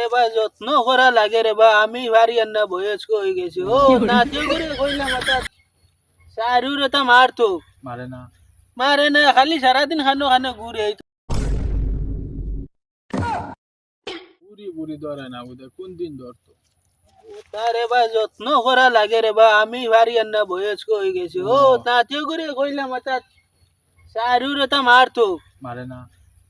তারে বা যত্ন করা লাগে রে বা আমি ভারি আন্না বয়স্ক হয়ে গেছি ও নাতি করে কইলাম এটা সারুর এটা মারতো মারে না মারে না খালি সারাদিন খানো খানো ঘুরে এই বুড়ি বুড়ি ধরে না বুঝে কোন দিন ধরতো তারে বা যত্ন করা লাগে রে বা আমি ভারি আন্না বয়স্ক হয়ে গেছি ও নাতি করে কইলাম এটা সারুর এটা মারতো মারে না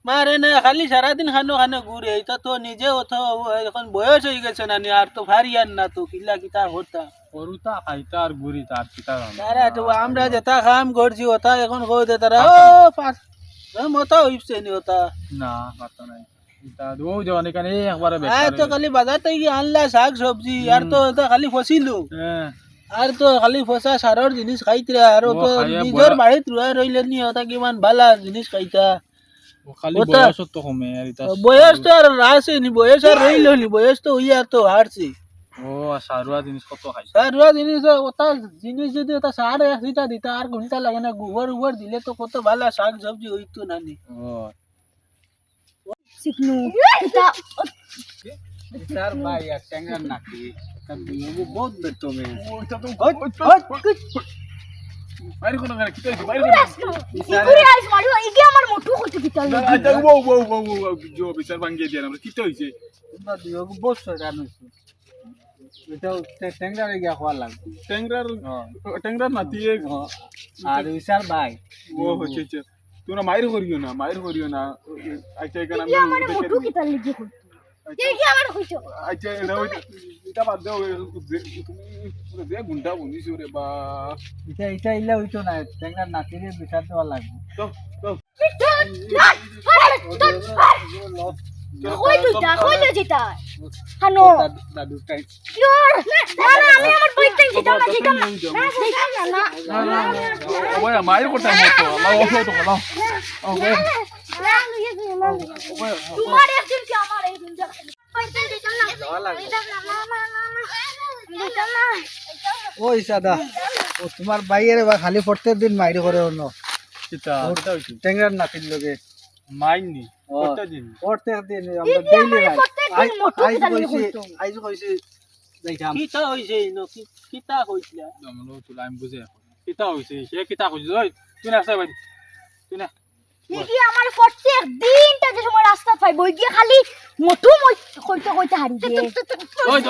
মারে না খালি সারাদিন খানো খানো ঘুরে এটা তো নিজে অত এখন বয়স হয়ে গেছে না নি আর তো ভারি আর না তো কিলা কিতা হতা গরুটা খাইতা আর গুড়ি তার পিতা তারা তো আমরা যেটা কাম করছি ওটা এখন কই দে তারা ও পাঁচ মতো হইছে নি ওটা না পাতা নাই পিতা ও জওয়ানি কানে একবারে আর বেকার তো খালি বাজার থেকে আনলা শাক সবজি আর তো ওটা খালি ফসিলো হ্যাঁ আর তো খালি ফসা সারর জিনিস খাইতরা আর ও তো খাইয়া নিজের বয়া- বাড়িত রুয়া রইলে নি ওটা কিমান ভালা জিনিস খাইতা ও খালি ওটা- বয়সত তো কমে আর ইতা বয়স তো আর আছে নি বয়স আর রইল নি বয়স তো হইয়া তো হারছি ও সারুয়া জিনিস কত খাইছে সারুয়া জিনিস ওটা জিনিস যদি ওটা সার এক লিটার দিতা আর ঘন্টা লাগে না গোবর উবর দিলে তো কত ভালো শাক সবজি হইতো না নি ও শিখনু স্যার ভাই আর ট্যাঙ্গার নাকি বহুত বেতো মে বাইরে কোন গানে কিতা হইছে বাইরে ইগুরি আইস মারিও ইগে আমার মোটু কত কিতাল আচ্ছা ও জো বিচার ভাঙ্গিয়ে দিয়া আমরা কিতা হইছে তোমরা দিও বহুত সরানো এটা ট্যাঙ্গার গিয়া খাওয়া লাগবে ট্যাংরার নাতি আর স্যার ভাই ও হচ্ছে তোমরা মায়ের করিও না আচ্ছা এখানে ইগে আমার মোটু কিতাল লিগে কই ইগে আমার কইছো আচ্ছা এটা বাদ দাও তুমি যে গুন্ডা বনিস রে বা এটা ইলা হইতো না ট্যাঙ্গার নাতিরে বিচার দেওয়া লাগবে তো তো কই তুইটা কই লে যেটা হানো দাদু টাই ইয়োর না না আমি আমার বইতে যেতাম না যেতাম না না না ওই মায়ের কথা মতো লাও তো লাও ওকে তোমার একদিন কি আমার একদিন বইতে যেতাম না যাওয়া লাগবে যেতাম না ওই সাদা ও তোমার বাইরে বা খালি প্রত্যেক দিন মাইরি করে অন্য কিতা কিতা হইছে ট্যাঙ্গার নাতির লগে মাইনি কত দিন প্রত্যেক দিন আমরা ডেইলি ভাই আইজ কইছি যাইতাম কিতা হইছে কিতা কইছিল জামলো তুই আমি বুঝে কিতা হইছে সে কিতা কইছ ওই তুই না আসা ভাই তুই না ইগে আমার প্রত্যেক দিনটা যে সময় রাস্তা পাই বই গিয়ে খালি মোটু মই কইতে কইতে হারি দিয়ে ওই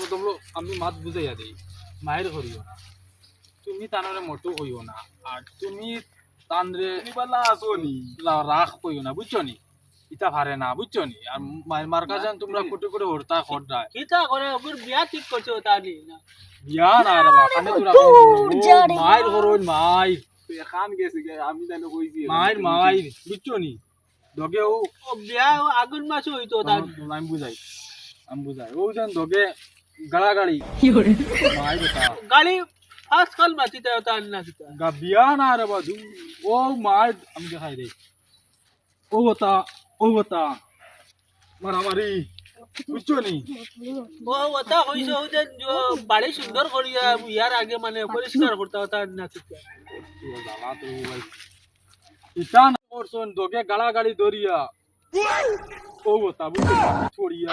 দমলো আমি মাত বুঝাইয়া দেই মায়ের করিও না তুমি তানরে মোটো কইও না আর তুমি তানরে নিবালা আসোনি রাখ কইও না বুঝছো নি ইতা পারে না বুঝছো নি আর মার কাছে তোমরা কুটি কুটি হরতা খড়রা কিতা করে ওর বিয়া ঠিক করছো তানি না বিয়া না রে বা কানে তোরা মায়ের করোন মায়ের খান গেছে আমি জানো কইছি মায়ের বুঝছো নি দগে ও ও বিয়া আগুন মাছ হইতো তার আমি বুঝাই ও যেন দগে গাড়াগাড়ি মায়ের কথা গাড়ি আজকাল মাতিতে তার না কিতা গা বিয়া না রে বাদু ও মার আমি দেখাই দে ও বতা মারামারি বুঝছো নি ও ওটা হইছে ও যে বাড়ি সুন্দর করিয়া ইয়ার আগে মানে পরিষ্কার করতে তার না কিতা ইটা না করছন দগে গাড়াগাড়ি দরিয়া ও বতা বুঝছো ছড়িয়া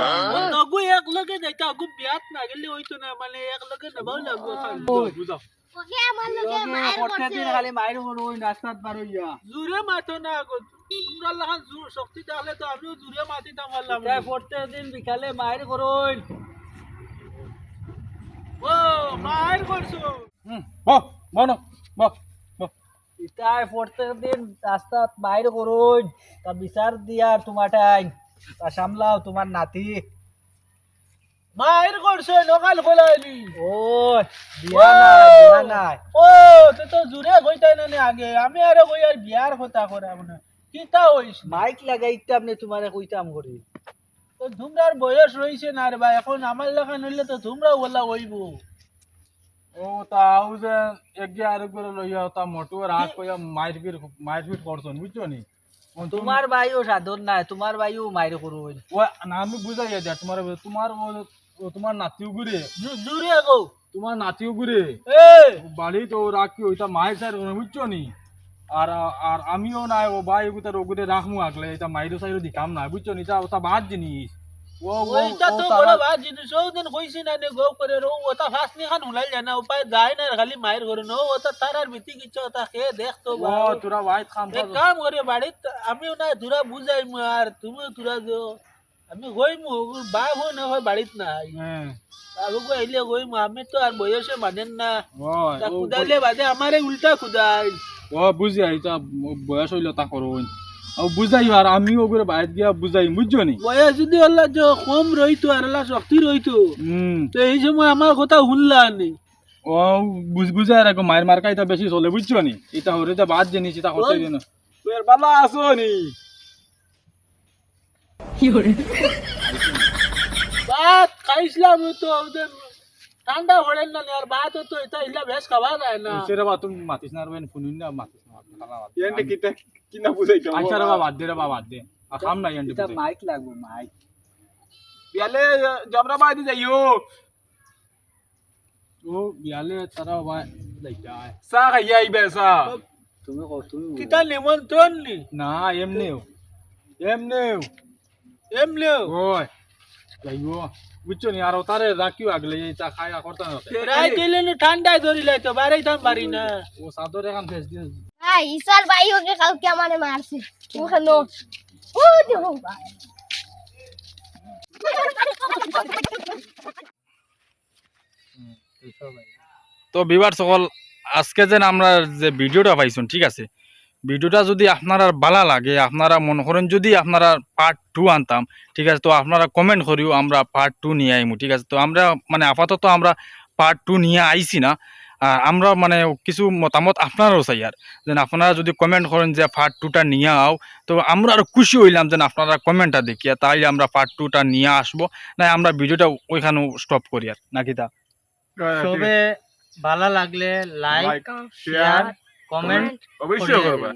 নগু এক লগে যাইতা আগু বিয়াত না গেলে হইতো না মানে এক লগে নেবাও লাগবো খালি বুঝাও ওকে আমার লগে মায়ের করছে খালি মাইর হলো ওই রাস্তাত পার হইয়া জুরে মাতো না আগো তোমরা লাগান জোর শক্তি তাহলে তো আমিও জুরে মাতিতাম পারলাম তাই প্রত্যেক দিন বিকালে মাইর করুন ও মাইর করছো বনো ইতাই প্রত্যেক দিন রাস্তাত মাইর করুন তা বিচার দিয়ার তোমারটাই তা সামলাও তোমার নাতি মাইর করছো নকাল কইলানি ও বিয়া নাই ও তো জুরে কইতাই না আগে আমি আরে কই আর বিয়ার কথা করে মানে কিতা হইছ মাইক লাগাইতে আপনি তোমারে কইতাম করি তো তোমরার বয়স রইছে না রে ভাই এখন আমার লেখা নইলে তো তোমরা বলা হইব ও তাও যে একগে আর করে লইয়া তা মোটু রাত কইয়া মারপিট করছন বুঝছো নি তোমার ভাইও সাধন নাই তোমার ভাইও মাইর করুন ও না আমি বুঝাইয়া দিয়া তোমার নাতিও ঘুরে জুরে গো তোমার নাতিও ঘুরে এ বাড়ি তো রাখি ওইটা মায়ের সাইড বুঝছো নি আর আর আমিও নাই ও ভাই ওগুলো রাখমু আগলে এটা মাইরো সাইরো দিতাম না বুঝছো নি এটা ওটা বাদ জিনিস ও ওইটা তো বড় ভাত জিনিস ও দিন কইছি না নে গো করে রো ওটা ফাস্ট নি খান হুলাই জানা উপায় যায় না খালি মায়ের ঘরে নো ওটা তারার ভিতি কিছু ওটা খেয়ে দেখ তো ও তোরা ভাই খাম এক কাম করে বাড়িত আমিও না তোরা বুঝাইমু আর তুমিও তোরা যো আমি গইমু বা হই না হয় বাড়িত নাই হ্যাঁ বাবু কো আইলে গইমু আমি তো আর বয়সে মানেন না ওই তা খুদাইলে বাদে আমারে উল্টা খুদাই ও বুঝি আইতা বয়স হইলো তা করো আর বুঝাই আর আমিও করে বাইরে গিয়া বুঝাই বুঝছো নি বয়স যদি আল্লাহ যে কম রইতো আর আল্লাহ শক্তি রইতো হুম তো এই সময় আমার কথা শুনলা নি ও বুঝাই রাখো মায়ের মার্কা এটা বেশি চলে বুঝছো নি এটা হরে যা বাদ জিনিস এটা করতে দিন তোর বালা আসো নি ভাত খাইছিলাম তো ওদের ঠান্ডা পড়েন না আর ভাত তো এটা ইলা বেশ খাওয়া যায় না সেরে বা তুমি মাতিস না রবেন ফোনুন না মাতিস না এন্ডে কিটা কিনা বুঝাইতো আচ্ছা রে বাদ দে রে বাদ দে আর খাম না এন্ড বুঝাই মাইক লাগবো মাইক বিয়ালে জমরা বাদি যাইও ও বিয়ালে তারা ভাই লাইটা সা খাইয়া আইবে সা তুমি কত কিতা নিমন্ত্রণ নি না এমনিও এমনিও এমনিও ওই যাইও বুঝছো নি আর তারে রাখিও আগলে এটা খায়া করতে না রাই দিলে নি ঠান্ডায় ধরিলে তো বাইরে থাম পারি না ও সাদর এখন ফেস দিন ভাই ইসার ভাই ওকে কালকে আমারে মারছে ওখানে ও দেখো ভাই তো বিবার সকল আজকে যেন আমরা যে ভিডিওটা পাইছুন ঠিক আছে ভিডিওটা যদি আপনারা ভালো লাগে আপনারা মনে করেন যদি আপনারা পার্ট 2 আনতাম ঠিক আছে তো আপনারা কমেন্ট করিও আমরা পার্ট 2 নিয়ে আইমু ঠিক আছে তো আমরা মানে আপাতত আমরা পার্ট 2 নিয়ে আইছি না আর আমরা মানে কিছু মতামত আপনারাও চাই আর যেন আপনারা যদি কমেন্ট করেন যে পার্ট 2টা নিয়ে আও তো আমরা আরো খুশি হইলাম যেন আপনারা কমেন্টটা দেখিয়া তাইলে আমরা পার্ট 2টা নিয়ে আসবো না আমরা ভিডিওটা ওইখানেও স্টপ করি আর নাকি তা সবে ভালো লাগলে লাইক শেয়ার কমেন্ট অবশ্যই করবা